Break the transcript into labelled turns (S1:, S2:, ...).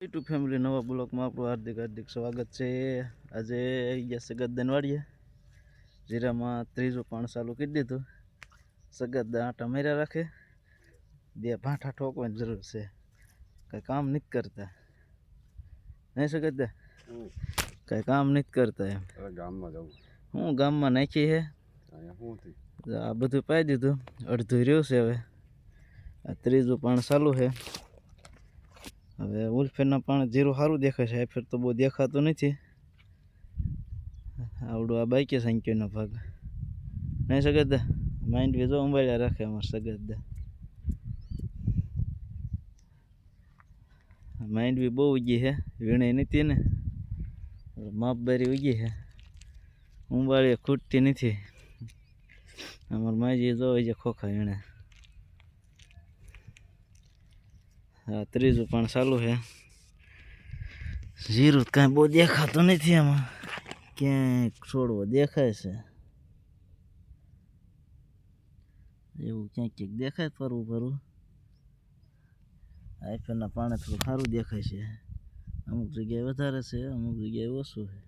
S1: YouTube family નવા બ્લોગમાં આપણું હાર્દિક હાર્દિક સ્વાગત છે। આજે આવી ગયા સગત દનવાડીએ જીરામાં ત્રીજું પાણ ચાલુ કરી દીધું। સગત આટા માર્યા રાખે, બે ભાંઠા ઠોકવાની જરૂર છે, કઈ કામ નથી કરતા નહીં સગત કઈ કામ નથી કરતા એમ।
S2: ગામમાં જવું
S1: હું ગામમાં નાખી છે, આ બધું પાઈ દીધું, અડધું રહ્યું છે। હવે આ ત્રીજું પાણ ચાલુ છે। હવે ઉલ્ફેરના પાણી જીરું સારું દેખાય છે, આ ફેર તો બહુ દેખાતું નથી। આવડું આ બાઈકે સંખ્યાનો ભાગ નહીં સગત માઇન્ડ જો અંબાડ્યા રાખે અમારે સગત માઇન્ડ બી બહુ ઉગી છે, વીણે નથી ને માપબારી ઉગી છે, ઉંબાળીએ ખૂટતી નથી। અમારે માજી જો જે ખોખા વીણે। હા ત્રીજું પણ ચાલુ છે। જીરું કાંઈ બહુ દેખાતું નથી, આમાં ક્યાંક છોડવો દેખાય છે, એવું ક્યાંક ક્યાંક દેખાય ફરવું ફરવું। આઈફોનના પાણે થોડું સારું દેખાય છે, અમુક જગ્યાએ વધારે છે, અમુક જગ્યાએ ઓછું છે।